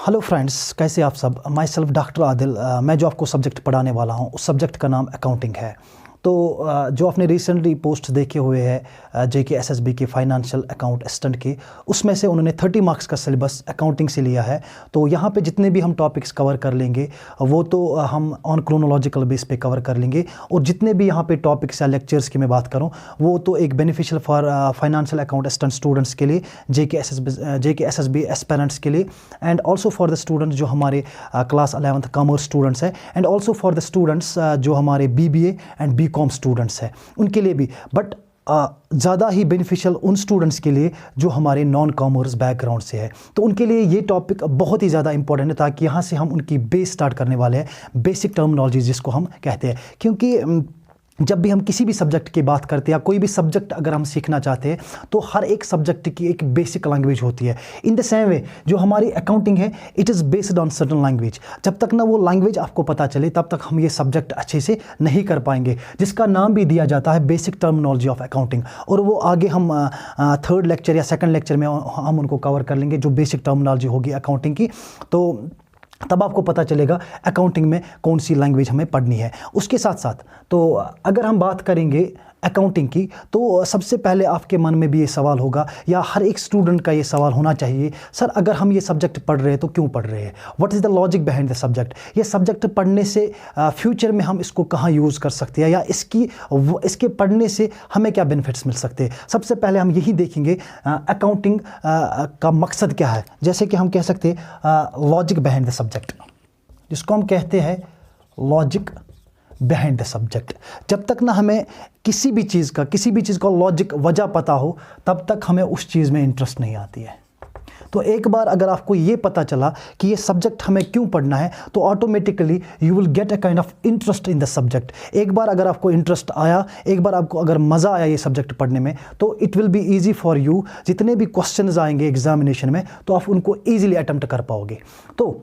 Hello friends, कैसे आप सब। My self doctor Adil. मैं जो आपको सब्जेक्ट पढ़ाने वाला हूँ उस सब्जेक्ट का नाम अकाउंटिंग है। तो जो आपने रिसेंटली पोस्ट देखे हुए हैं JKSSB के फाइनेंशियल अकाउंट असिस्टेंट के, उसमें से उन्होंने 30 मार्क्स का सिलेबस अकाउंटिंग से लिया है। तो यहाँ पे जितने भी हम टॉपिक्स कवर कर लेंगे वो तो हम ऑन क्रोनोलॉजिकल बेस पे कवर कर लेंगे, और जितने भी यहाँ पे टॉपिक्स या लेक्चर्स की मैं बात करूँ वो तो एक beneficial for financial account assistant students के लिए, JKSSB एस्पिरेंट्स के लिए, and also for the students जो हमारे क्लास 11th कॉमर्स स्टूडेंट्स हैं, and also for the students जो हमारे BBA एंड BCom स्टूडेंट्स हैं उनके लिए भी। बट ज़्यादा ही बेनिफिशियल उन स्टूडेंट्स के लिए जो हमारे नॉन कॉमर्स बैकग्राउंड से है। तो उनके लिए ये टॉपिक बहुत ही ज़्यादा इंपॉर्टेंट है, ताकि यहाँ से हम उनकी बेस स्टार्ट करने वाले हैं, बेसिक टर्मिनोलॉजी जिसको हम कहते हैं। क्योंकि जब भी हम किसी भी सब्जेक्ट की बात करते हैं या कोई भी सब्जेक्ट अगर हम सीखना चाहते हैं तो हर एक सब्जेक्ट की एक बेसिक लैंग्वेज होती है। इन द सेम वे जो हमारी अकाउंटिंग है, it is based on certain language. जब तक ना वो लैंग्वेज आपको पता चले तब तक हम ये सब्जेक्ट अच्छे से नहीं कर पाएंगे, जिसका नाम भी दिया जाता है बेसिक टर्मिनोलॉजी ऑफ अकाउंटिंग। और वो आगे हम 3rd लेक्चर या 2nd लेक्चर में हम उनको कवर कर लेंगे, जो बेसिक टर्मिनोलॉजी होगी अकाउंटिंग की। तो तब आपको पता चलेगा अकाउंटिंग में कौन सी लैंग्वेज हमें पढ़नी है। उसके साथ साथ तो अगर हम बात करेंगे अकाउंटिंग की, तो सबसे पहले आपके मन में भी ये सवाल होगा, या हर एक स्टूडेंट का ये सवाल होना चाहिए, सर अगर हम ये सब्जेक्ट पढ़ रहे हैं तो क्यों पढ़ रहे हैं, what is the logic behind the subject. ये सब्जेक्ट पढ़ने से फ्यूचर में हम इसको कहाँ यूज़ कर सकते हैं, या इसके पढ़ने से हमें क्या बेनिफिट्स मिल सकते हैं। सबसे पहले हम यही देखेंगे अकाउंटिंग का मकसद क्या है। जैसे कि हम कह सकते हैं लॉजिक बिहाइंड द सब्जेक्ट, जिसको हम कहते हैं लॉजिक बिहाइंड द सब्जेक्ट। जब तक ना हमें किसी भी चीज़ का लॉजिक वजह पता हो, तब तक हमें उस चीज़ में इंटरेस्ट नहीं आती है। तो एक बार अगर आपको ये पता चला कि ये सब्जेक्ट हमें क्यों पढ़ना है, तो automatically you will get a kind of interest in the subject. एक बार अगर आपको इंटरेस्ट आया, एक बार आपको अगर मज़ा आया ये सब्जेक्ट पढ़ने में, तो it will be easy for you. जितने भी क्वेश्चंस आएंगे एग्जामिनेशन में तो आप उनको ईजिली अटेम्प्ट कर पाओगे। तो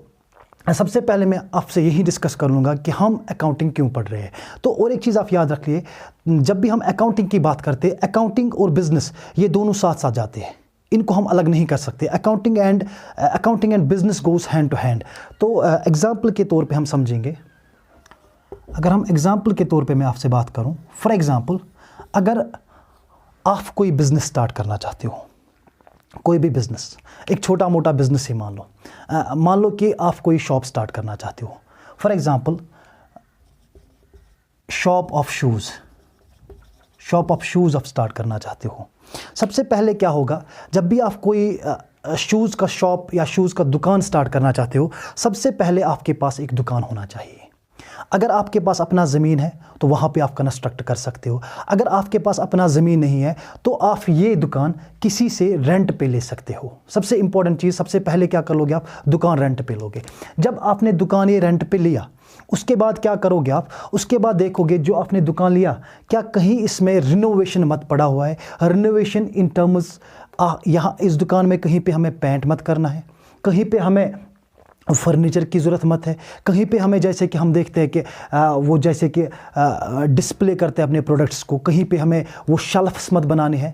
सबसे पहले मैं आपसे यही डिस्कस कर लूँगा कि हम अकाउंटिंग क्यों पढ़ रहे हैं। तो और एक चीज़ आप याद रखिए, जब भी हम अकाउंटिंग की बात करते हैं, अकाउंटिंग और बिजनेस ये दोनों साथ साथ जाते हैं, इनको हम अलग नहीं कर सकते। Accounting and business goes hand to hand. तो एग्जाम्पल के तौर पे हम समझेंगे, अगर हम एग्जाम्पल के तौर पे मैं आपसे बात करूँ, फॉर एग्ज़ाम्पल अगर आप कोई बिज़नेस स्टार्ट करना चाहते हो, कोई भी बिज़नेस, एक छोटा मोटा बिज़नेस ही मान लो कि आप कोई शॉप स्टार्ट करना चाहते हो, for example shop of shoes आप स्टार्ट करना चाहते हो। सबसे पहले क्या होगा, जब भी आप कोई शूज़ का शॉप या शूज़ का दुकान स्टार्ट करना चाहते हो, सबसे पहले आपके पास एक दुकान होना चाहिए। अगर आपके पास अपना ज़मीन है तो वहाँ पे आप कंस्ट्रक्ट कर सकते हो। अगर आपके पास अपना ज़मीन नहीं है तो आप ये दुकान किसी से रेंट पे ले सकते हो। सबसे इंपॉर्टेंट चीज़, सबसे पहले क्या कर लोगे, आप दुकान रेंट पे लोगे। जब आपने दुकान ये रेंट पे लिया, उसके बाद क्या करोगे आप, उसके बाद देखोगे जो आपने दुकान लिया क्या कहीं इसमें रिनोवेशन मत पड़ा हुआ है। रिनोवेशन इन टर्म्स, यहाँ इस दुकान में कहीं पे हमें पेंट मत करना है, कहीं पे हमें फर्नीचर की ज़रूरत मत है, कहीं पे हमें जैसे कि हम देखते हैं कि वो जैसे कि डिस्प्ले करते हैं अपने प्रोडक्ट्स को, कहीं पे हमें वो शेल्फ्स मत बनाने हैं।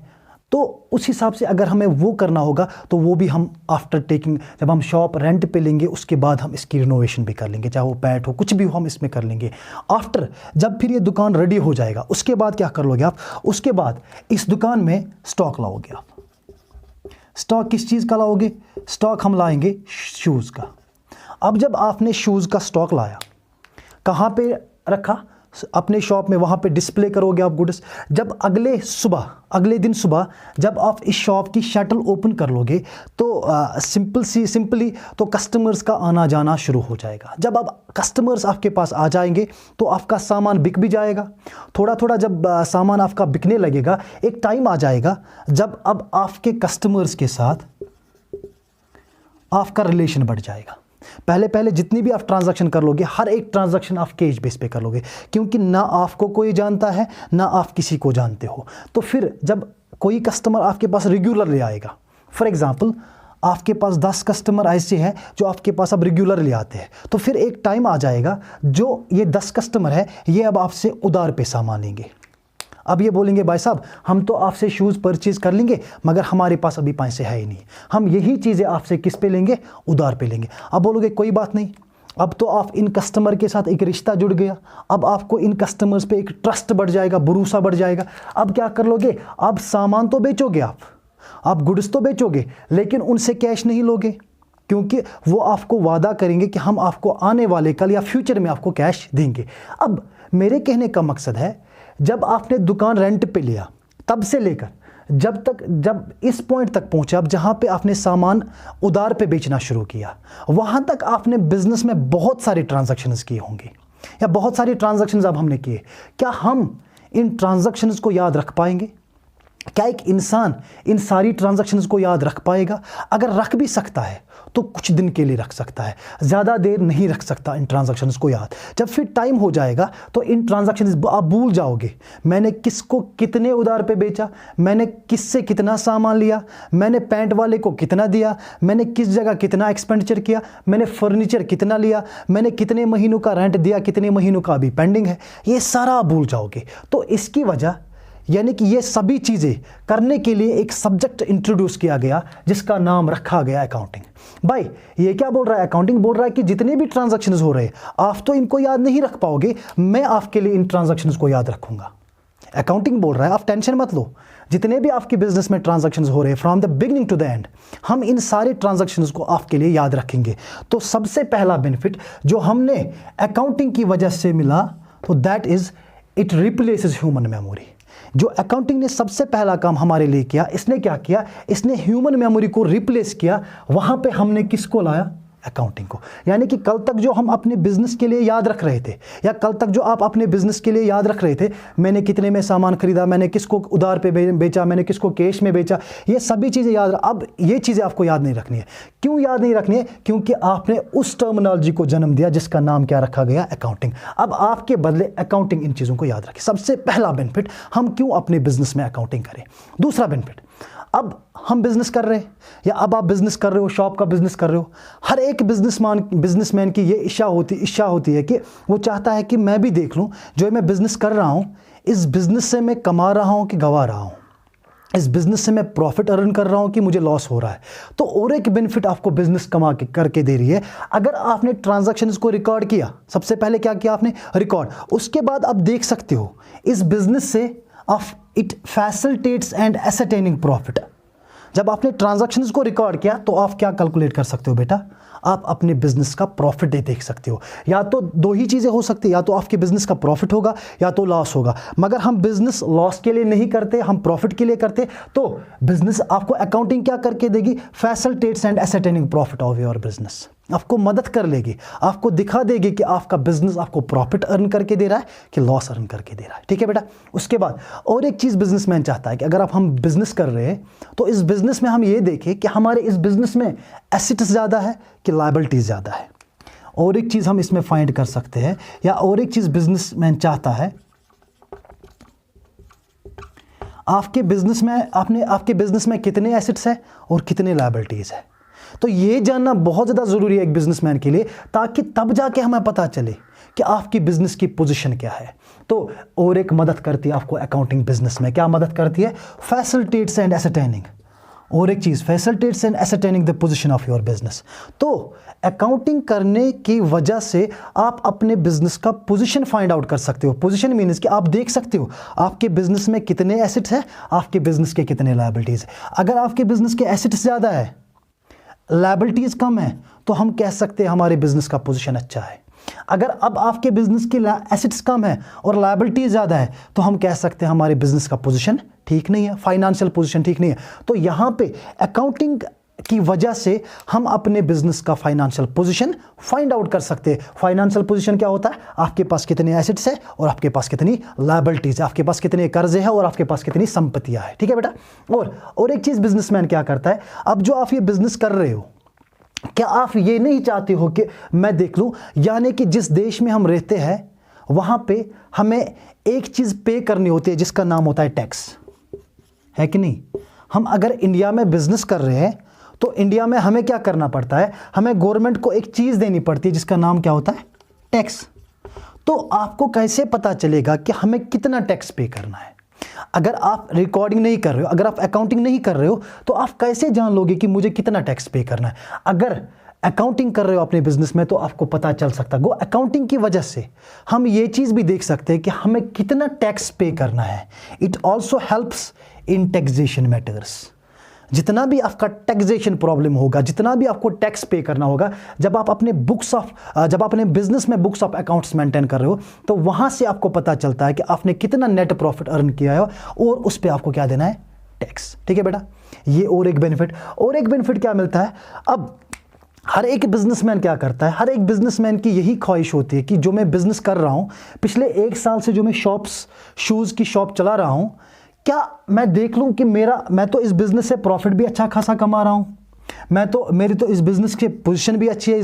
तो उस हिसाब से अगर हमें वो करना होगा तो वो भी हम आफ्टर टेकिंग, जब हम शॉप रेंट पे लेंगे उसके बाद हम इसकी रिनोवेशन भी कर लेंगे, चाहे वो पेंट हो कुछ भी हो हम इसमें कर लेंगे। आफ्टर जब फिर ये दुकान रेडी हो जाएगा, उसके बाद क्या कर लोगे आप, उसके बाद इस दुकान में स्टॉक लाओगे आप। स्टॉक किस चीज़ का लाओगे, स्टॉक हम लाएंगे शूज़ का। अब जब आपने शूज़ का स्टॉक लाया, कहाँ पे रखा, अपने शॉप में, वहाँ पे डिस्प्ले करोगे आप गुड्स। जब अगले दिन सुबह जब आप इस शॉप की शटल ओपन कर लोगे तो सिंपली तो कस्टमर्स का आना जाना शुरू हो जाएगा। जब अब कस्टमर्स आपके पास आ जाएंगे तो आपका सामान बिक भी जाएगा। थोड़ा थोड़ा जब सामान आपका बिकने लगेगा, एक टाइम आ जाएगा जब अब आपके कस्टमर्स के साथ आपका रिलेशन बढ़ जाएगा। पहले जितनी भी आप ट्रांजैक्शन कर लोगे, हर एक ट्रांजैक्शन आप कैश बेस पे कर लोगे, क्योंकि ना आपको कोई जानता है ना आप किसी को जानते हो। तो फिर जब कोई कस्टमर आपके पास रेगुलरली आएगा, फॉर एग्जांपल आपके पास 10 कस्टमर ऐसे हैं जो आपके पास अब रेगुलरली आते हैं, तो फिर एक टाइम आ जाएगा जो ये 10 कस्टमर है ये अब आपसे उधार पे सामान लेंगे। अब ये बोलेंगे भाई साहब हम तो आपसे शूज़ परचेज़ कर लेंगे मगर हमारे पास अभी पैसे है ही नहीं, हम यही चीज़ें आपसे किस पे लेंगे, उधार पे लेंगे। अब बोलोगे कोई बात नहीं, अब तो आप इन कस्टमर के साथ एक रिश्ता जुड़ गया, अब आपको इन कस्टमर्स पे एक ट्रस्ट बढ़ जाएगा, भरोसा बढ़ जाएगा। अब क्या कर लोगे, अब सामान तो बेचोगे, आप गुड्स तो बेचोगे, लेकिन उनसे कैश नहीं लोगे, क्योंकि वो आपको वादा करेंगे कि हम आपको आने वाले कल या फ्यूचर में आपको कैश देंगे। अब मेरे कहने का मकसद है, जब आपने दुकान रेंट पे लिया तब से लेकर जब इस पॉइंट तक पहुंचे, अब जहां पे आपने सामान उधार पे बेचना शुरू किया, वहां तक आपने बिजनेस में बहुत सारे ट्रांजैक्शंस किए होंगे या बहुत सारे ट्रांजैक्शंस अब हमने किए। क्या हम इन ट्रांजैक्शंस को याद रख पाएंगे? क्या एक इंसान इन सारी ट्रांजैक्शंस को याद रख पाएगा? अगर रख भी सकता है तो कुछ दिन के लिए रख सकता है, ज़्यादा देर नहीं रख सकता इन ट्रांजैक्शंस को याद। जब फिर टाइम हो जाएगा तो इन ट्रांजैक्शंस आप भूल जाओगे, मैंने किसको कितने उधार पे बेचा, मैंने किससे कितना सामान लिया, मैंने पैंट वाले को कितना दिया, मैंने किस जगह कितना एक्सपेंडिचर किया, मैंने फर्नीचर कितना लिया, मैंने कितने महीनों का रेंट दिया, कितने महीनों का अभी पेंडिंग है, ये सारा आप भूल जाओगे। तो इसकी वजह यानी कि ये सभी चीज़ें करने के लिए एक सब्जेक्ट इंट्रोड्यूस किया गया जिसका नाम रखा गया अकाउंटिंग। भाई ये क्या बोल रहा है, अकाउंटिंग बोल रहा है कि जितने भी ट्रांजैक्शंस हो रहे हैं आप तो इनको याद नहीं रख पाओगे, मैं आपके लिए इन ट्रांजैक्शंस को याद रखूंगा। अकाउंटिंग बोल रहा है आप टेंशन मत लो, जितने भी आपके बिजनेस में ट्रांजैक्शंस हो रहे हैं from the beginning to the end, हम इन सारे ट्रांजैक्शंस को आपके लिए याद रखेंगे। तो सबसे पहला बेनिफिट जो हमने अकाउंटिंग की वजह से मिला, तो that is it replaces human memory. जो अकाउंटिंग ने सबसे पहला काम हमारे लिए किया, इसने क्या किया, इसने ह्यूमन मेमोरी को रिप्लेस किया। वहां पे हमने किसको लाया, अकाउंटिंग को। यानी कि कल तक जो हम अपने बिजनेस के लिए याद रख रहे थे, या कल तक जो आप अपने बिजनेस के लिए याद रख रहे थे, मैंने कितने में सामान खरीदा, मैंने किसको उधार पे बेचा, मैंने किसको कैश में बेचा, ये सभी चीज़ें याद, अब ये चीज़ें आपको याद नहीं रखनी है। क्यों याद नहीं रखनी है? क्योंकि आपने उस टर्मिनोलॉजी को जन्म दिया जिसका नाम क्या रखा गया, अकाउंटिंग। अब आपके बदले अकाउंटिंग इन चीज़ों को याद रखे। सबसे पहला बेनिफिट, हम क्यों अपने बिजनेस में अकाउंटिंग करें। दूसरा बेनिफिट, अब हम बिजनेस कर रहे हैं या अब आप बिजनेस कर रहे हो, शॉप का बिजनेस कर रहे हो, हर एक बिजनेसमैन की ये इच्छा होती है कि वो चाहता है कि मैं भी देख लूं जो मैं बिजनेस कर रहा हूं, इस बिजनेस से मैं कमा रहा हूं कि गंवा रहा हूं, इस बिजनेस से मैं प्रॉफिट अर्न कर रहा हूं कि मुझे लॉस हो रहा है। तो और एक बेनिफिट आपको बिजनेस कमा के करके दे रही है, अगर आपने ट्रांजैक्शंस को रिकॉर्ड किया, सबसे पहले क्या किया आपने, रिकॉर्ड, उसके बाद आप देख सकते हो इस बिजनेस से it facilitates and ascertaining profit. जब आपने ट्रांजैक्शंस को रिकॉर्ड किया तो आप क्या कैलकुलेट कर सकते हो बेटा, आप अपने बिजनेस का प्रॉफिट देख सकते हो। या तो दो ही चीज़ें हो सकती है, या तो आपके बिजनेस का प्रॉफिट होगा या तो लॉस होगा। मगर हम बिजनेस लॉस के लिए नहीं करते, हम प्रॉफिट के लिए करते। तो बिजनेस आपको अकाउंटिंग क्या करके देगी, facilitates and ascertaining profit of your business, आपको मदद कर लेगी, आपको दिखा देगी कि आपका बिजनेस आपको प्रॉफिट अर्न करके दे रहा है कि लॉस अर्न करके दे रहा है। ठीक है बेटा। उसके बाद और एक चीज़ बिजनेसमैन चाहता है कि अगर हम बिजनेस कर रहे हैं तो इस बिजनेस में हम ये देखें कि हमारे इस बिजनेस में एसेट्स ज़्यादा है कि लायबिलिटीज ज़्यादा है। और एक चीज़ हम इसमें फाइंड कर सकते हैं, या और एक चीज़ बिजनेसमैन चाहता है, आपके बिजनेस में कितने एसेट्स है और कितने लायबिलिटीज है। तो ये जानना बहुत ज़्यादा ज़रूरी है एक बिजनेसमैन के लिए, ताकि तब जाके हमें पता चले कि आपकी बिजनेस की पोजीशन क्या है। तो और एक मदद करती है आपको अकाउंटिंग बिजनेस में, क्या मदद करती है, फैसिलिटेट्स एंड एसेटेनिंग। और एक चीज़, facilitates and ascertaining the position of your business. तो अकाउंटिंग करने की वजह से आप अपने बिजनेस का पोजीशन फाइंड आउट कर सकते हो। पोजीशन मीन्स कि आप देख सकते हो आपके बिजनेस में कितने एसेट्स हैं, आपके बिजनेस के कितने लायबिलिटीज़। अगर आपके बिजनेस के एसेट्स ज़्यादा है, लायबिलिटीज़ कम है, तो हम कह सकते हैं हमारे बिजनेस का पोजीशन अच्छा है। अगर अब आपके बिजनेस के एसेट्स कम है और लायबिलिटीज ज़्यादा है, तो हम कह सकते हैं हमारे बिजनेस का पोजीशन ठीक नहीं है, फाइनेंशियल पोजीशन ठीक नहीं है। तो यहाँ पे अकाउंटिंग की वजह से हम अपने बिजनेस का फाइनेंशियल पोजीशन फाइंड आउट कर सकते हैं। फाइनेंशियल पोजीशन क्या होता है, आपके पास कितने एसेट्स है और आपके पास कितनी लायबिलिटीज है, आपके पास कितने कर्जे हैं और आपके पास कितनी संपत्तियां हैं। ठीक है बेटा। और एक चीज़ बिजनेसमैन क्या करता है, अब जो आप ये बिजनेस कर रहे हो, क्या आप ये नहीं चाहते हो कि मैं देख लूं, यानी कि जिस देश में हम रहते हैं वहां पे हमें एक चीज़ पे करनी होती है जिसका नाम होता है टैक्स, है कि नहीं। हम अगर इंडिया में बिजनेस कर रहे हैं तो इंडिया में हमें क्या करना पड़ता है, हमें गवर्नमेंट को एक चीज़ देनी पड़ती है जिसका नाम क्या होता है, टैक्स। तो आपको कैसे पता चलेगा कि हमें कितना टैक्स पे करना है। अगर आप रिकॉर्डिंग नहीं कर रहे हो, अगर आप अकाउंटिंग नहीं कर रहे हो, तो आप कैसे जान लोगे कि मुझे कितना टैक्स पे करना है? अगर अकाउंटिंग कर रहे हो अपने बिजनेस में तो आपको पता चल सकता है। अकाउंटिंग की वजह से हम ये चीज़ भी देख सकते हैं कि हमें कितना टैक्स पे करना है। It also helps in taxation matters. जितना भी आपका टैक्सेशन प्रॉब्लम होगा, जितना भी आपको टैक्स पे करना होगा, जब आप अपने बिजनेस में बुक्स ऑफ अकाउंट्स मेंटेन कर रहे हो, तो वहां से आपको पता चलता है कि आपने कितना नेट प्रॉफिट अर्न किया है और उस पर आपको क्या देना है, टैक्स। ठीक है बेटा, ये और एक बेनिफिट क्या मिलता है? अब हर एक बिजनेसमैन क्या करता है, हर एक बिजनेसमैन की यही ख्वाहिश होती है कि जो मैं बिजनेस कर रहा हूं, पिछले 1 साल से जो मैं शूज़ की शॉप चला रहा हूं, क्या मैं देख लूं कि मैं तो इस बिजनेस से प्रॉफिट भी अच्छा खासा कमा रहा हूं, मेरी तो इस बिजनेस की पोजीशन भी अच्छी है,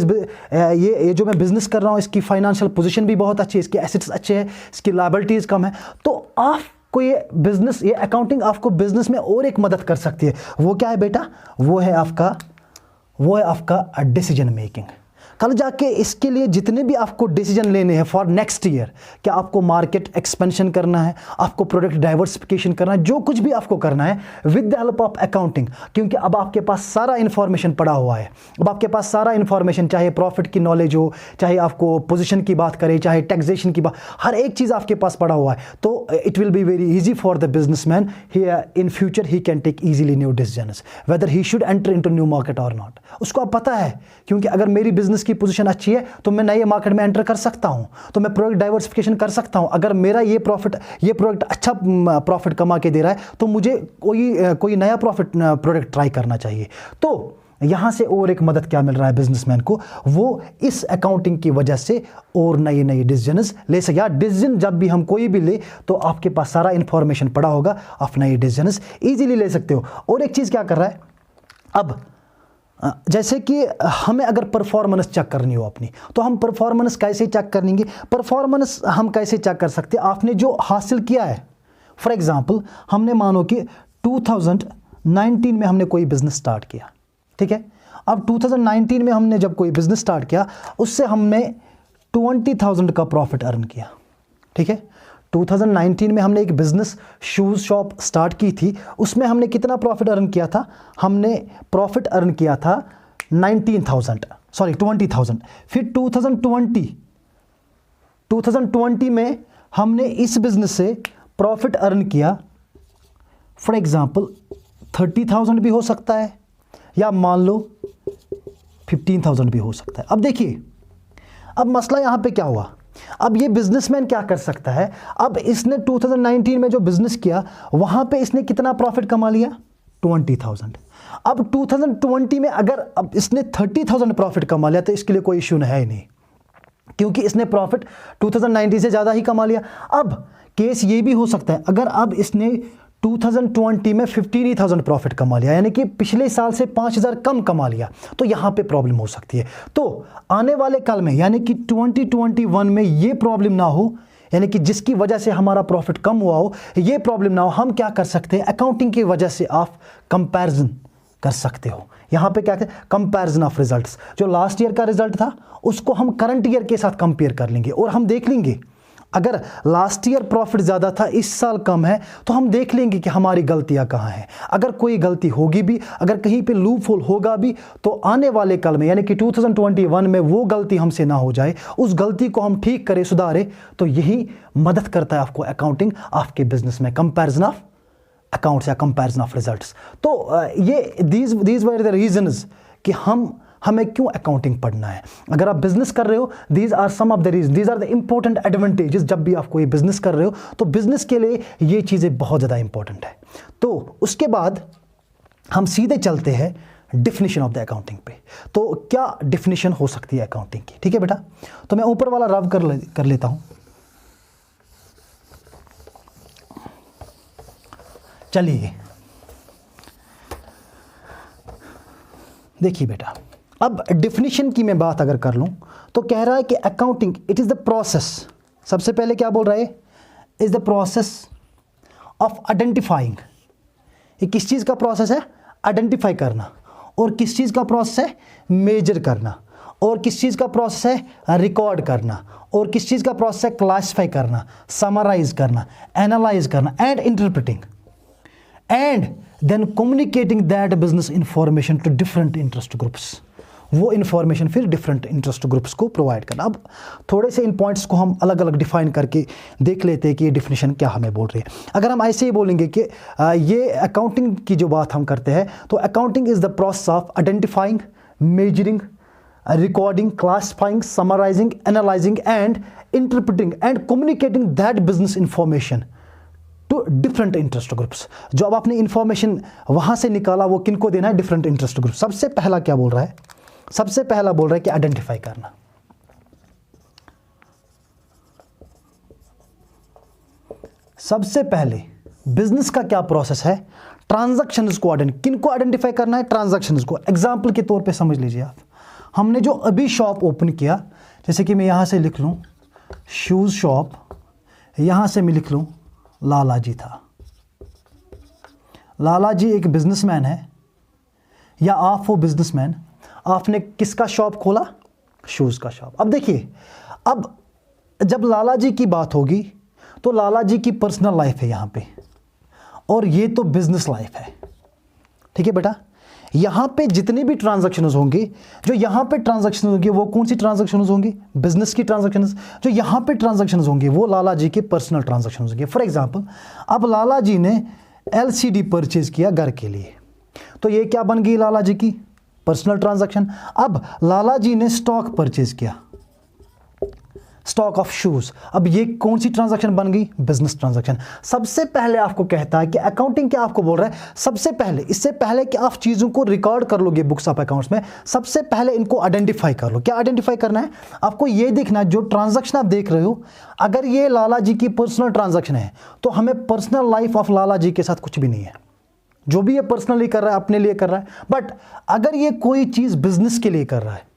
ये जो मैं बिजनेस कर रहा हूं इसकी फाइनेंशियल पोजीशन भी बहुत अच्छी है, इसके एसेट्स अच्छे हैं, इसकी लायबिलिटीज कम है। तो आपको ये अकाउंटिंग आपको बिजनेस में और एक मदद कर सकती है। वो क्या है बेटा? वो है आपका डिसीजन मेकिंग। कल जाके इसके लिए जितने भी आपको डिसीजन लेने हैं फॉर नेक्स्ट ईयर, क्या आपको मार्केट एक्सपेंशन करना है, आपको प्रोडक्ट डाइवर्सिफिकेशन करना है, जो कुछ भी आपको करना है with the help of accounting, क्योंकि अब आपके पास सारा इन्फॉर्मेशन पड़ा हुआ है। अब आपके पास सारा इन्फॉर्मेशन, चाहे प्रॉफिट की नॉलेज हो, चाहे आपको पोजीशन की बात करें, चाहे टैक्सेशन की बात, हर एक चीज़ आपके पास पड़ा हुआ है। तो it will be very easy for the businessman in future, he can take easily new decisions whether he should enter into new market और नॉट। उसको अब पता है, क्योंकि अगर मेरी बिजनेस की पोजीशन अच्छी है तो मैं नए मार्केट में एंटर कर सकता हूं, तो मैं प्रोडक्ट डाइवर्सिफिकेशन कर सकता हूं। अगर मेरा ये प्रोडक्ट अच्छा प्रॉफिट कमा के दे रहा है तो मुझे कोई नया प्रोडक्ट ट्राई करना चाहिए। तो यहां से और एक मदद क्या मिल रहा है बिजनेसमैन को, वो इस अकाउंटिंग की वजह से और नए डिसीजंस ले सके। या डिसीजन जब भी हम कोई भी ले तो आपके पास सारा इंफॉर्मेशन पड़ा होगा, आप नए डिसीजंस इजीली ले सकते हो। और एक चीज क्या कर रहा है, अब जैसे कि हमें अगर परफॉर्मेंस चेक करनी हो अपनी, तो हम परफॉर्मेंस कैसे चेक करेंगे? परफॉर्मेंस हम कैसे चेक कर सकते हैं? आपने जो हासिल किया है, फॉर एग्जांपल हमने मानो कि 2019 में हमने कोई बिजनेस स्टार्ट किया, ठीक है। अब 2019 में हमने जब कोई बिजनेस स्टार्ट किया, उससे हमने 20,000 का प्रॉफिट अर्न किया, ठीक है। 2019 में हमने एक बिजनेस शूज़ शॉप स्टार्ट की थी, उसमें हमने कितना प्रॉफिट अर्न किया था? हमने प्रॉफिट अर्न किया था 20,000। फिर 2020 में हमने इस बिजनेस से प्रॉफिट अर्न किया, फॉर एग्जांपल 30,000 भी हो सकता है, या मान लो 15,000 भी हो सकता है। अब देखिए, अब मसला यहां पे क्या हुआ, अब ये बिजनेसमैन क्या कर सकता है? अब इसने 2019 में जो बिजनेस किया वहां पे इसने कितना प्रॉफिट कमा लिया? 20,000। अब 2020 में अगर अब इसने 30,000 प्रॉफिट कमा लिया तो इसके लिए कोई इश्यू है ही नहीं, क्योंकि इसने प्रॉफिट 2019 से ज्यादा ही कमा लिया। अब केस ये भी हो सकता है, अगर अब इसने 2020 में 15,000 प्रॉफिट कमा लिया, यानी कि पिछले साल से 5,000 कम कमा लिया, तो यहां पे प्रॉब्लम हो सकती है। तो आने वाले कल में, यानी कि 2021 में ये प्रॉब्लम ना हो, यानी कि जिसकी वजह से हमारा प्रॉफिट कम हुआ हो, ये प्रॉब्लम ना हो, हम क्या कर सकते हैं? अकाउंटिंग की वजह से आप कंपैरिजन कर सकते हो। यहां पे क्या है? Comparison of results. जो लास्ट ईयर का रिजल्ट था उसको हम करंट ईयर के साथ कंपेयर कर लेंगे और हम देख लेंगे अगर लास्ट ईयर प्रॉफिट ज़्यादा था, इस साल कम है, तो हम देख लेंगे कि हमारी गलतियां कहाँ हैं। अगर कोई गलती होगी भी, अगर कहीं पे लूप होल होगा भी, तो आने वाले कल में यानी कि 2021 में वो गलती हमसे ना हो जाए, उस गलती को हम ठीक करें, सुधारें। तो यही मदद करता है आपको अकाउंटिंग आपके बिजनेस में, कंपैरिजन ऑफ अकाउंट्स या कंपैरिजन ऑफ रिजल्ट्स। तो ये दीज वर द रीजंस कि हमें क्यों अकाउंटिंग पढ़ना है। अगर आप बिजनेस कर रहे हो, these are some of the reason, these are the important advantages. जब भी आप कोई बिजनेस कर रहे हो तो बिजनेस के लिए ये चीज़ें बहुत ज़्यादा इंपॉर्टेंट है। तो उसके बाद हम सीधे चलते हैं डिफिनीशन ऑफ द अकाउंटिंग पे। तो क्या डिफिनीशन हो सकती है अकाउंटिंग की? ठीक है बेटा, तो मैं ऊपर वाला रब कर लेता हूं। चलिए देखिए बेटा, अब डिफिनीशन की मैं बात अगर कर लूं तो कह रहा है कि accounting it is the process, सबसे पहले क्या बोल रहा है? Is the process of identifying. ये किस चीज़ का प्रोसेस है? आइडेंटिफाई करना। और किस चीज़ का प्रोसेस है? मेजर करना। और किस चीज़ का प्रोसेस है, रिकॉर्ड करना, और किस चीज़ का प्रोसेस है, क्लासिफाई करना, समराइज करना, एनालाइज करना, and interpreting, and then communicating that business information to different interest groups. वो इंफॉर्मेशन फिर डिफरेंट इंटरेस्ट ग्रुप्स को प्रोवाइड करना। अब थोड़े से इन पॉइंट्स को हम अलग अलग डिफाइन करके देख लेते हैं कि ये डिफिनेशन क्या हमें बोल रही है। अगर हम ऐसे ही बोलेंगे कि ये अकाउंटिंग की जो बात हम करते हैं, तो accounting is the process of identifying, measuring, recording, classifying, summarizing, analyzing and interpreting and communicating that business information to different interest groups। जो अब आपने इंफॉर्मेशन वहां से निकाला वो किनको देना है, डिफरेंट इंटरेस्ट ग्रुप। सबसे पहला क्या बोल रहा है, सबसे पहला बोल रहा है कि आइडेंटिफाई करना। सबसे पहले बिजनेस का क्या प्रोसेस है, ट्रांजैक्शंस को किनको आइडेंटिफाई करना है, ट्रांजैक्शंस को। एग्जांपल के तौर पे समझ लीजिए आप, हमने जो अभी शॉप ओपन किया, जैसे कि मैं यहाँ से लिख लूँ शूज़ शॉप, यहाँ से मैं लिख लूँ लाला जी था। लाला जी एक बिजनेसमैन है, या आप वो बिजनेसमैन, आपने किसका शॉप खोला, शूज़ का शॉप। अब देखिए, अब जब लाला जी की बात होगी तो लाला जी की पर्सनल लाइफ है यहाँ पे, और ये तो बिजनेस लाइफ है। ठीक है बेटा, यहाँ पे जितने भी ट्रांजैक्शंस होंगे, जो यहाँ पे ट्रांजैक्शंस होंगे वो कौन सी ट्रांजैक्शंस होंगी, बिजनेस की ट्रांजैक्शंस। जो यहाँ पे ट्रांजैक्शंस होंगे वो लाला जी के पर्सनल ट्रांजैक्शंस होंगे। फॉर एग्जांपल, अब लाला जी ने एलसीडी परचेज किया घर के लिए, तो ये क्या बन गई, लाला जी की पर्सनल ट्रांजैक्शन। अब लाला जी ने स्टॉक परचेज किया, स्टॉक ऑफ शूज, अब ये कौन सी ट्रांजैक्शन बन गई, बिजनेस ट्रांजैक्शन। सबसे पहले आपको कहता है कि अकाउंटिंग क्या आपको बोल रहा है, सबसे पहले, इससे पहले कि आप चीज़ों को रिकॉर्ड कर लोगे बुक्स ऑफ अकाउंट्स में, सबसे पहले इनको आइडेंटिफाई कर लो। क्या आइडेंटिफाई करना है आपको, ये देखना है जो ट्रांजैक्शन आप देख रहे हो, अगर ये लाला जी की पर्सनल ट्रांजैक्शन है तो हमें पर्सनल लाइफ ऑफ लाला जी के साथ कुछ भी नहीं है। जो भी ये पर्सनली कर रहा है अपने लिए कर रहा है, बट अगर ये कोई चीज़ बिजनेस के लिए कर रहा है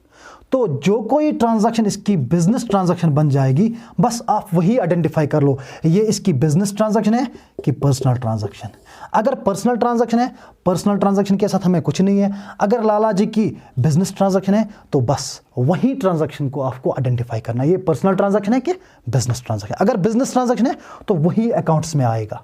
तो जो कोई ट्रांजैक्शन इसकी बिजनेस ट्रांजैक्शन बन जाएगी, बस आप वही आइडेंटिफाई कर लो, ये इसकी बिजनेस ट्रांजैक्शन है कि पर्सनल ट्रांजैक्शन। अगर पर्सनल ट्रांजैक्शन है, पर्सनल ट्रांजैक्शन के साथ हमें कुछ नहीं है। अगर लाला जी की बिजनेस ट्रांजैक्शन है तो बस वही ट्रांजैक्शन को आपको आइडेंटिफाई करना है, ये पर्सनल ट्रांजैक्शन है कि बिजनेस ट्रांजैक्शन। अगर बिजनेस ट्रांजैक्शन है तो वही अकाउंट्स में आएगा,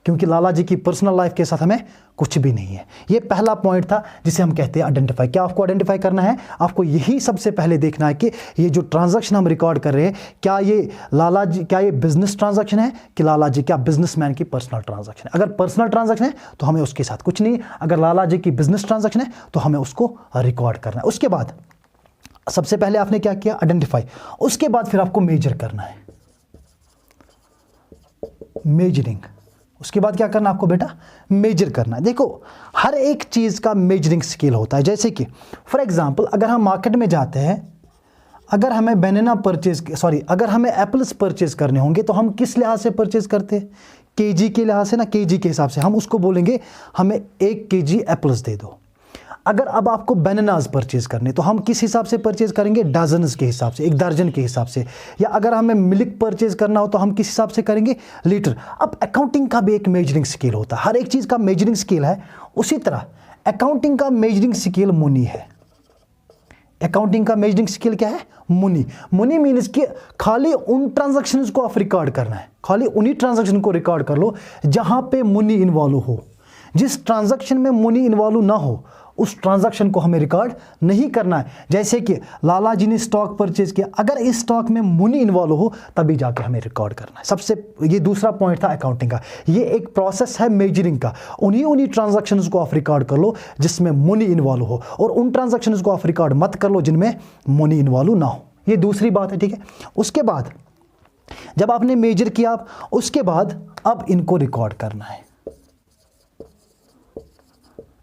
क्योंकि लाला जी की पर्सनल लाइफ के साथ हमें कुछ भी नहीं है। ये पहला पॉइंट था जिसे हम कहते हैं आइडेंटिफाई। क्या आपको आइडेंटिफाई करना है, आपको यही सबसे पहले देखना है कि ये जो ट्रांजैक्शन हम रिकॉर्ड कर रहे हैं, क्या ये लाला जी, क्या ये बिजनेस ट्रांजैक्शन है कि लाला जी क्या बिजनेसमैन की पर्सनल ट्रांजैक्शन है। अगर पर्सनल ट्रांजैक्शन है तो हमें उसके साथ कुछ नहीं, अगर लाला जी की बिजनेस ट्रांजैक्शन है तो हमें उसको रिकॉर्ड करना है। उसके बाद सबसे पहले आपने क्या किया, आइडेंटिफाई। उसके बाद फिर आपको मेजर करना है, मेजरिंग। उसके बाद क्या करना आपको बेटा, मेजर करना है। देखो, हर एक चीज़ का मेजरिंग स्केल होता है। जैसे कि फॉर एग्जांपल, अगर हम मार्केट में जाते हैं, अगर हमें बनाना अगर हमें एप्पल्स परचेज करने होंगे तो हम किस लिहाज से परचेज करते हैं, केजी के लिहाज से ना, केजी के हिसाब से हम उसको बोलेंगे हमें 1 केजी एप्पल्स दे दो। अगर अब आपको बनानाज परचेज करने तो हम किस हिसाब से परचेज करेंगे, डजन्स के हिसाब से, 1 दर्जन के हिसाब से। या अगर हमें मिल्क परचेज करना हो तो हम किस हिसाब से करेंगे, लीटर। अब अकाउंटिंग का भी एक मेजरिंग स्केल होता है, हर एक चीज़ का मेजरिंग स्केल है। उसी तरह अकाउंटिंग का मेजरिंग स्केल मुनी है। अकाउंटिंग का मेजरिंग स्केल क्या है, मुनी। मुनी मीन्स कि खाली उन ट्रांजैक्शंस को आप रिकॉर्ड करना है, खाली उन्हीं ट्रांजैक्शन को रिकॉर्ड कर लो जहां पे मुनी इन्वॉल्व हो। जिस ट्रांजैक्शन में मुनी इन्वॉल्व ना हो उस ट्रांजैक्शन को हमें रिकॉर्ड नहीं करना है। जैसे कि लाला जी ने स्टॉक परचेज किया, अगर इस स्टॉक में मुनी इन्वॉल्व हो तभी जाके हमें रिकॉर्ड करना है। सबसे ये दूसरा पॉइंट था अकाउंटिंग का। ये एक प्रोसेस है मेजरिंग का। उन्हीं ट्रांजैक्शंस को आप रिकॉर्ड कर लो जिसमें मुनी इन्वॉल्व हो, और उन ट्रांजैक्शंस को आप रिकॉर्ड मत कर लो जिनमें मुनी इन्वॉल्व ना हो। ये दूसरी बात है, ठीक है। उसके बाद जब आपने मेजर किया, उसके बाद अब इनको रिकॉर्ड करना है,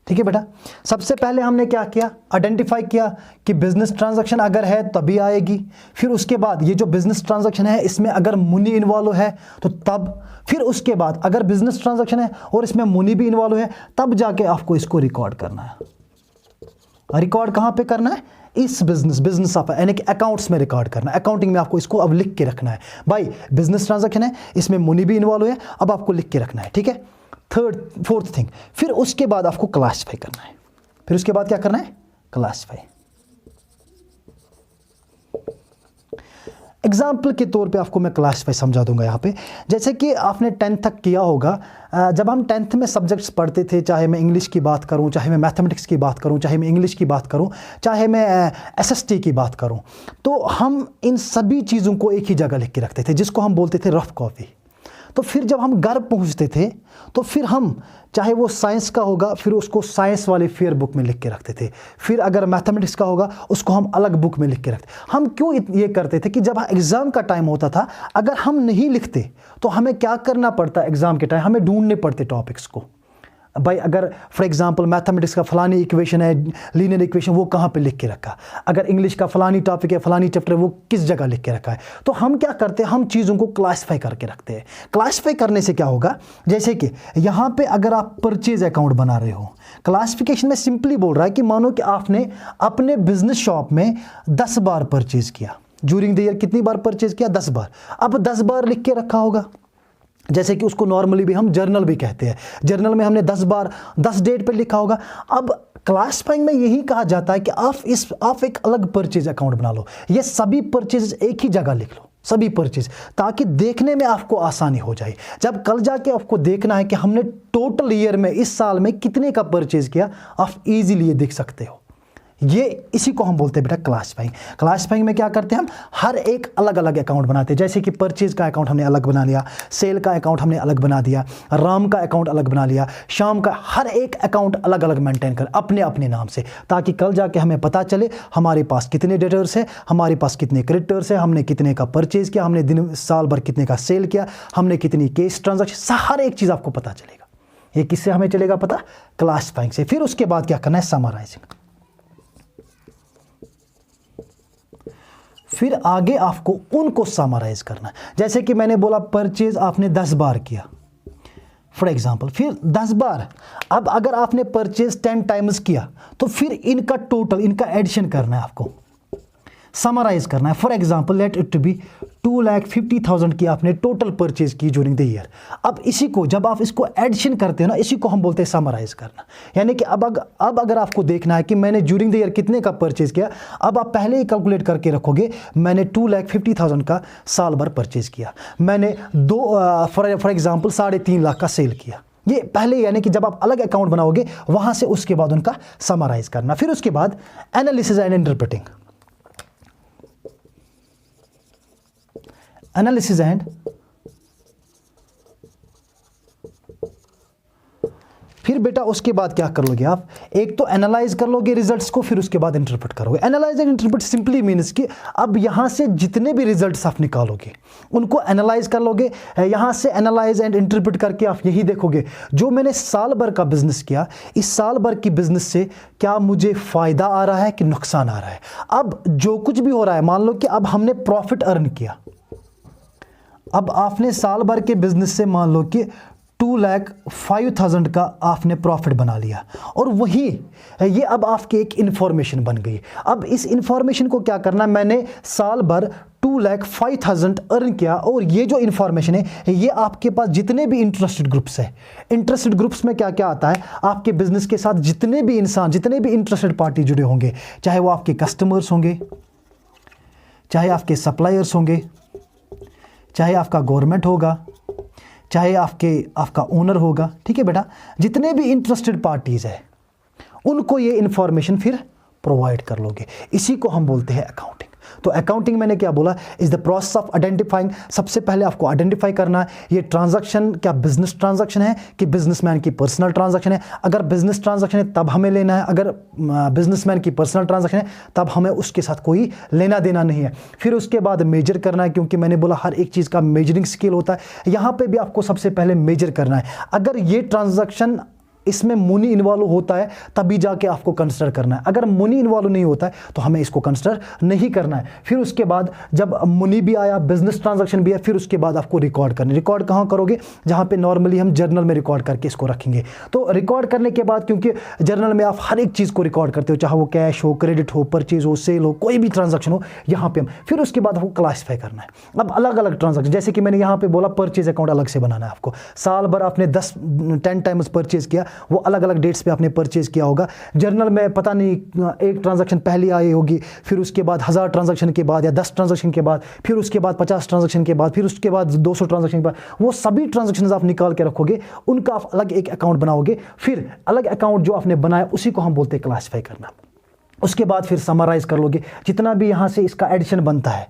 ठीक है बेटा। सबसे पहले हमने क्या किया, आइडेंटिफाई किया कि बिजनेस ट्रांजैक्शन अगर है तभी आएगी। फिर उसके बाद ये जो बिजनेस ट्रांजैक्शन है इसमें अगर मुनी इन्वॉल्व है तो तब। फिर उसके बाद अगर बिजनेस ट्रांजैक्शन है और इसमें मुनी भी इन्वॉल्व है तब जाके आपको इसको रिकॉर्ड करना है। रिकॉर्ड कहाँ पे करना है, इस बिजनेस ऑफ यानी कि अकाउंट्स में रिकॉर्ड करना है। अकाउंटिंग में आपको इसको अब लिख के रखना है, भाई बिजनेस ट्रांजैक्शन है, इसमें मुनी भी इन्वॉल्व है, अब आपको लिख के रखना है, ठीक है। फोर्थ थिंग, फिर उसके बाद आपको क्लासिफाई करना है। फिर उसके बाद क्या करना है, क्लासिफाई। एग्जाम्पल के तौर पे आपको मैं क्लासिफाई समझा दूंगा यहाँ पे। जैसे कि आपने 10th तक किया होगा, जब हम 10th में सब्जेक्ट्स पढ़ते थे, चाहे मैं इंग्लिश की बात करूँ, चाहे मैं मैथमेटिक्स की बात करूँ, चाहे मैं इंग्लिश की बात करूँ, चाहे मैं SST की बात करूँ, तो हम इन सभी चीज़ों को एक ही जगह लिख के रखते थे, जिसको हम बोलते थे रफ कॉपी। तो फिर जब हम घर पहुंचते थे तो फिर हम, चाहे वो साइंस का होगा, फिर उसको साइंस वाली फेयर बुक में लिख के रखते थे, फिर अगर मैथमेटिक्स का होगा उसको हम अलग बुक में लिख के रखते। हम क्यों ये करते थे कि जब एग्ज़ाम का टाइम होता था, अगर हम नहीं लिखते तो हमें क्या करना पड़ता, एग्ज़ाम के टाइम हमें ढूंढने पड़ते टॉपिक्स को। भाई अगर फॉर एग्जांपल मैथमेटिक्स का फलानी इक्वेशन है, लीनियर इक्वेशन, वो कहाँ पे लिख के रखा, अगर इंग्लिश का फलानी टॉपिक है, फलानी चैप्टर है, वो किस जगह लिख के रखा है। तो हम क्या करते हैं, हम चीज़ों को क्लासिफाई करके रखते हैं। क्लासिफाई करने से क्या होगा, जैसे कि यहाँ पे अगर आप परचेज अकाउंट बना रहे हो, क्लासिफिकेशन में सिंपली बोल रहा है कि मानो कि आपने अपने बिजनेस शॉप में 10 बार परचेज किया, ड्यूरिंग द ईयर कितनी बार परचेज किया, 10 बार। अब 10 बार लिख के रखा होगा, जैसे कि उसको नॉर्मली भी हम जर्नल भी कहते हैं, जर्नल में हमने 10 बार 10 डेट पर लिखा होगा। अब क्लासिफाइंग में यही कहा जाता है कि आप एक अलग परचेज अकाउंट बना लो, ये सभी परचेज एक ही जगह लिख लो, सभी परचेज, ताकि देखने में आपको आसानी हो जाए। जब कल जाके आपको देखना है कि हमने टोटल ईयर में, इस साल में कितने का परचेज किया, आप इजीली ये देख सकते हो। ये इसी को हम बोलते हैं बेटा क्लासिफाइंग। क्लासिफाइंग में क्या करते हैं, हम हर एक अलग अलग अकाउंट बनाते हैं। जैसे कि परचेज का अकाउंट हमने अलग बना लिया, सेल का अकाउंट हमने अलग बना दिया, राम का अकाउंट अलग बना लिया, शाम का, हर एक अकाउंट अलग अलग मेंटेन कर अपने अपने नाम से, ताकि कल जाके हमें पता चले हमारे पास कितने डेटर्स है, हमारे पास कितने क्रेडिटर्स है, हमने कितने का परचेज किया, हमने दिन साल भर कितने का सेल किया, हमने कितनी केस ट्रांजैक्शन, हर एक चीज़ आपको पता चलेगा। ये किससे हमें चलेगा पता, क्लासिफाइंग से। फिर उसके बाद क्या करना है, समराइजिंग। फिर आगे आपको उनको समराइज करना है। जैसे कि मैंने बोला परचेज आपने 10 बार किया फॉर एग्जांपल, फिर 10 बार, अब अगर आपने परचेज 10 टाइम्स किया तो फिर इनका टोटल, इनका एडिशन करना है, आपको समराइज करना है। For example let it to be 2,50,000 की आपने टोटल परचेज की ड्यूरिंग द ईयर। अब इसी को, जब आप इसको एडिशन करते हो ना, इसी को हम बोलते हैं समराइज करना। यानी कि अब अगर आपको देखना है कि मैंने ड्यूरिंग द ईयर कितने का परचेज किया, अब आप पहले ही कैलकुलेट करके रखोगे, मैंने 2,50,000 का साल भर परचेज किया, मैंने फॉर एग्जाम्पल 3.5 लाख का सेल किया। ये पहले, यानी कि जब आप अलग अकाउंट बनाओगे वहां से उसके बाद उनका समराइज करना। फिर उसके बाद analysis and interpreting. Analysis and फिर बेटा उसके बाद क्या कर लोगे आप, एक तो एनालाइज कर लोगे रिजल्ट्स को, फिर उसके बाद इंटरप्रेट करोगे। Analyse and interpret simply means कि अब यहां से जितने भी रिजल्ट्स आप निकालोगे उनको एनालाइज कर लोगे। यहां से एनालाइज एंड इंटरप्रेट करके आप यही देखोगे, जो मैंने साल भर का बिजनेस किया, इस साल भर की बिजनेस से क्या मुझे फायदा आ रहा है कि नुकसान आ रहा है। अब जो कुछ भी हो रहा है, मान लो कि अब हमने प्रॉफिट अर्न किया, अब आपने साल भर के बिजनेस से मान लो कि 2,05,000 का आपने प्रॉफिट बना लिया, और वही ये अब आपकी एक इंफॉर्मेशन बन गई। अब इस इंफॉर्मेशन को क्या करना, मैंने साल भर 2,05,000 अर्न किया, और ये जो इंफॉर्मेशन है ये आपके पास जितने भी इंटरेस्टेड ग्रुप्स है, इंटरेस्टेड ग्रुप्स में क्या क्या आता है, आपके बिजनेस के साथ जितने भी इंसान, जितने भी इंटरेस्टेड पार्टी जुड़े होंगे, चाहे वो आपके कस्टमर्स होंगे, चाहे आपके सप्लायर्स होंगे, चाहे आपका गवर्नमेंट होगा, चाहे आपका ओनर होगा, ठीक है बेटा, जितने भी इंटरेस्टेड पार्टीज है उनको ये इंफॉर्मेशन फिर प्रोवाइड कर लोगे। इसी को हम बोलते हैं अकाउंटिंग। तो अकाउंटिंग मैंने क्या बोला, is the process of identifying. सबसे पहले आपको आइडेंटिफाई करना है ये ट्रांजैक्शन क्या बिजनेस ट्रांजैक्शन है कि बिजनेसमैन की पर्सनल ट्रांजैक्शन है। अगर बिजनेस ट्रांजैक्शन है तब हमें लेना है, अगर बिजनेसमैन की पर्सनल ट्रांजैक्शन है तब हमें उसके साथ कोई लेना देना नहीं है। फिर उसके बाद मेजर करना है, क्योंकि मैंने बोला हर एक चीज़ का मेजरिंग स्केल होता है, यहाँ पे भी आपको सबसे पहले मेजर करना है। अगर ये ट्रांजैक्शन इसमें मनी इन्वॉल्व होता है तभी जाके आपको कंसिडर करना है, अगर मनी इन्वॉल्व नहीं होता है तो हमें इसको कंसिडर नहीं करना है। फिर उसके बाद जब मनी भी आया, बिजनेस ट्रांजैक्शन भी है, फिर उसके बाद आपको रिकॉर्ड करना है। रिकॉर्ड कहाँ करोगे, जहाँ पे नॉर्मली हम जर्नल में रिकॉर्ड करके इसको रखेंगे। तो रिकॉर्ड करने के बाद, क्योंकि जर्नल में आप हर एक चीज़ को रिकॉर्ड करते हो, चाहे वो कैश हो, क्रेडिट हो, परचेज हो, सेल हो, कोई भी ट्रांजैक्शन हो, यहाँ पे हम फिर उसके बाद आपको क्लासीफाई करना है। अब अलग अलग ट्रांजैक्शन, जैसे कि मैंने यहाँ पे बोला परचेज अकाउंट अलग से बनाना है आपको। साल भर आपने 10 टाइम्स परचेज किया वो अलग अलग डेट्स पे आपने परचेज़ किया होगा। जर्नल में पता नहीं एक ट्रांजैक्शन पहले आई होगी, फिर उसके बाद 1000 ट्रांजैक्शन के बाद या 10 ट्रांजैक्शन के बाद, फिर उसके बाद 50 ट्रांजैक्शन के बाद, फिर उसके बाद 200 ट्रांजैक्शन के बाद, वो सभी ट्रांजैक्शन आप निकाल के रखोगे, उनका आप अलग एक अकाउंट बनाओगे। फिर अलग अकाउंट जो आपने बनाया उसी को हम बोलते हैं क्लासीफाई करना। उसके बाद फिर समराइज कर लोगे जितना भी यहाँ से इसका एडिशन बनता है,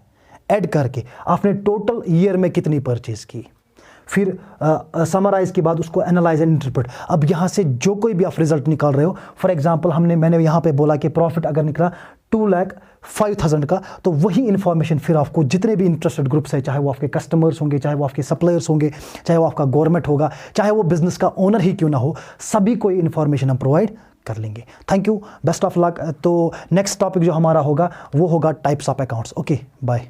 ऐड करके आपने टोटल ईयर में कितनी परचेज की, फिर समराइज के बाद उसको एनालाइज एंड इंटरप्रेट। अब यहाँ से जो कोई भी आप रिजल्ट निकाल रहे हो, फॉर एग्जांपल मैंने यहाँ पे बोला कि प्रॉफिट अगर निकला 2,05,000 का, तो वही इंफॉर्मेशन फिर आपको जितने भी इंटरेस्टेड ग्रुप्स है, चाहे वो आपके कस्टमर्स होंगे, चाहे वो आपके सप्लायर्स होंगे, चाहे वो आपका गवर्नमेंट होगा, चाहे वो बिजनेस का ओनर ही क्यों ना हो, सभी को ये इन्फॉर्मेशन हम प्रोवाइड कर लेंगे। Thank you, best of luck. तो नेक्स्ट टॉपिक जो हमारा होगा वो होगा types of accounts. Okay, bye.